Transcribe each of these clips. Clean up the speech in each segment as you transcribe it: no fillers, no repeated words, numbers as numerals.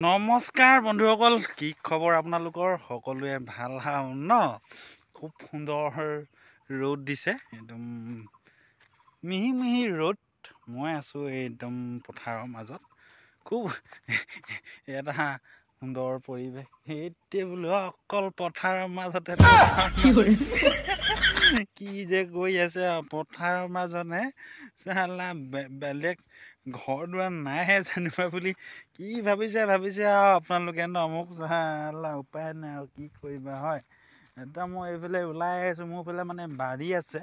নমস্কাৰ বন্ধুসকল, কি খবৰ আপোনালোকৰ? সকলোৱে ভাল ন? খুব সুন্দৰ ৰ'দ দিছে, একদম মিহি মিহি ৰ'দ। মই আছোঁ একদম পথাৰৰ মাজত, খুব এটা সুন্দৰ পৰিৱেশ। সেইটোৱে বোলো অকল পথাৰৰ মাজতে কি যে কৰি আছে পথাৰৰ মাজতে চালা বেলেগ ঘৰ দুৱাৰ নাইহে জানিবা বুলি কি ভাবিছে আৰু আপোনালোকে ন? মোক চালা উপায় নাই আৰু কি কৰিবা হয়। একদম মই এইফালে ওলাই আহিছোঁ, মোৰ ফালে মানে বাৰী আছে,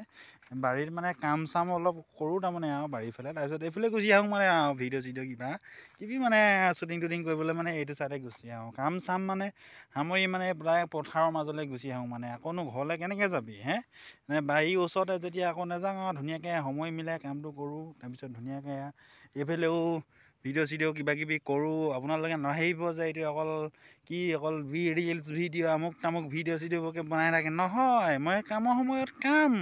বাৰীত মানে কাম চাম অলপ কৰোঁ তাৰমানে আৰু বাৰীফালে। তাৰপিছত এইফালে গুচি আহোঁ মানে আৰু ভিডিঅ' চিডিঅ' কিবি মানে শ্বুটিং টুটিং কৰিবলৈ মানে এইটো চাইডে গুচি আহোঁ। কাম চাম মানে সামৰি মানে প্ৰায় পথাৰৰ মাজলৈ গুচি আহোঁ মানে। আকৌনো ঘৰলৈ কেনেকৈ যাবি হে? বাৰীৰ ওচৰতে যেতিয়া আকৌ নাযাওঁ আৰু ধুনীয়াকৈ সময় মিলাই কামটো কৰোঁ। তাৰপিছত ধুনীয়াকৈ এইফালেও ভিডিঅ' চিডিঅ' কিবাকিবি কৰোঁ। আপোনালোকে নাভাবিব যে এইটো অকল ৰিলছ ভিডিঅ' আমুক তামুক ভিডিঅ' চিডিঅ'বোৰকে বনাই থাকে, নহয়। মই কামৰ সময়ত কাম,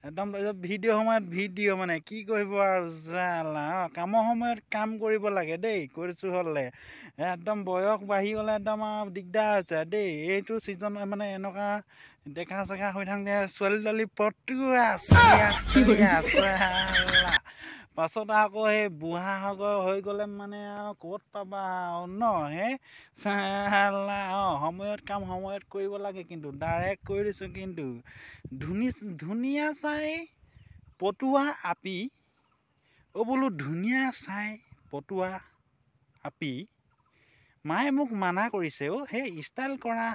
একদম তাৰপিছত ভিডিঅ' সময়ত ভিডিঅ'। মানে কি কৰিব আৰু জালা, কামৰ সময়ত কাম কৰিব লাগে দেই, কৈছোঁ হ'লে। একদম বয়স বাঢ়ি গ'লে একদম আৰু দিগদাৰ হৈছে দেই। এইটো ছিজন মানে এনেকুৱা ডেকা চেকা হৈ থাকোঁতে ছোৱালী তোৱালী পটুৱা পাছত আকৌ সেই বুঢ়াসকল হৈ গ'লে মানে আৰু ক'ত পাবা আৰু ন? চালা সময়ত কাম সময়ত কৰিব লাগে, কিন্তু ডাইৰেক্ট কৰি দিছোঁ। কিন্তু ধুনীয়া চাই পটুৱা আপি, বোলো ধুনীয়া চাই পটুৱা আপি, মায়ে মোক মানা কৰিছে সেই ষ্টাইল কৰা,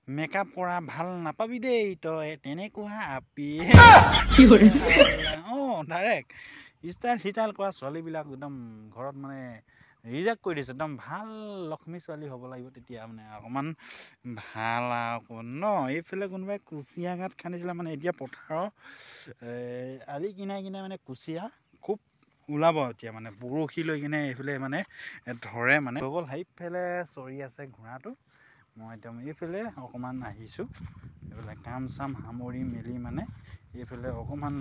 মেকআপ কৰা ভাল নাপাবি দেই তই, তেনেকুৱা আপি। ডাইৰেক্ট ষ্টাইল কৰা ছোৱালীবিলাক একদম ঘৰত মানে ৰিজেক্ট কৰি দিছে। একদম ভাল লক্ষ্মী ছোৱালী হ'ব লাগিব, তেতিয়া মানে অকণমান ভাল আৰু ন? এইফালে কোনোবাই কুচিয়া গাঁত খান্দিছিলে মানে, এতিয়া পথাৰৰ আলি কিনাই মানে কুচিয়া খুব ওলাব এতিয়া মানে। বৰশী লৈ কিনে এইফালে মানে ধৰে মানে। গ'ল সেইফালে চৰি আছে ঘোঁৰাটো। মই একদম এইফালে অকণমান আহিছোঁ, এইফালে কাম চাম সামৰি মেলি মানে এইফালে অকণমান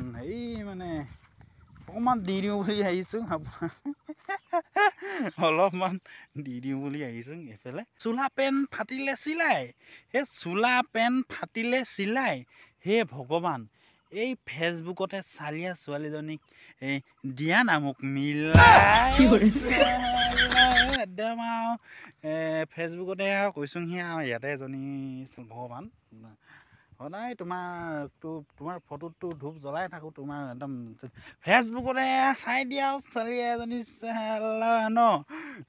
অকণমান দি দিওঁ বুলি আহিছোঁ। অলপমান দি দিওঁ বুলি আহিছোঁ। এইফালে চোলা পেণ্ট ফাটিলে চিলাই, সেই চোলা পেণ্ট ফাটিলে চিলাই, হে ভগৱান, এই ফেচবুকতে চালিয়া ছোৱালীজনীক দিয়া না মোক মিলাই। একদম আৰু ফেচবুকতে আৰু কৈছোঁহি আৰু ইয়াতে এজনী ভগৱান, সদায় তোমাৰ ফটোতটো ধূপ জ্বলাই থাকোঁ, তোমাৰ একদম ফেচবুকতে চাই দিয়া আৰু ছোৱালী এজনী ন?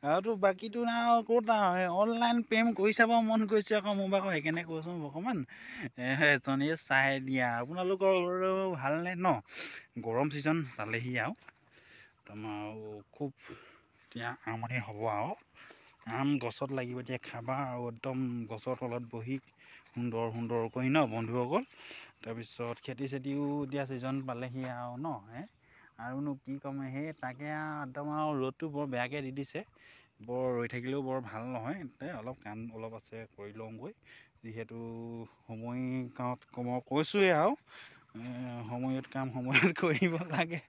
আৰুতো বাকীটো আৰু ক'ত আৰু অনলাইন প্ৰেম কৰি চাব মন গৈছে আকৌ মোক আকৌ, সেইকাৰণে কৈছোঁ অকণমান এজনীয়ে চাই দিয়া। আপোনালোকৰ ভালনে ন? গৰম ছিজন পালেহি আৰু একদম আৰু খুব এতিয়া আমনি হ'ব আৰু আম গছত লাগিব এতিয়া, খাবা আৰু একদম গছৰ তলত বহি সুন্দৰকৈ ন বন্ধুসকল। তাৰপিছত খেতি চেতিও এতিয়া ছিজন পালেহি আৰু ন? আৰুনো কি ক'ম, সেই তাকে আৰু একদম আৰু ৰ'দটো বৰ বেয়াকৈ দি দিছে। বৰ ৰৈ থাকিলেও বৰ ভাল নহয়, অলপ কাম অলপ আছে কৰি লওঁগৈ, যিহেতু সময় মই কৈছোঁৱেই আৰু সময়ত কাম সময়ত কৰিব লাগে।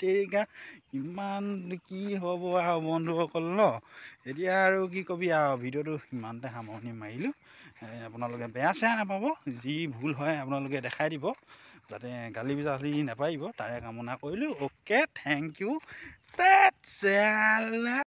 তেৰিকা ইমান কি হ'ব আৰু বন্ধুসকল ন? এতিয়া আৰু কি কবি আৰু ভিডিঅ'টো ইমানতে সামৰণি মাৰিলোঁ। আপোনালোকে বেয়া চেয়া নাপাব, যি ভুল হয় আপোনালোকে দেখাই দিব, যাতে গালি নাপাৰিব, তাৰে কামনা কৰিলোঁ। Okay, thank U.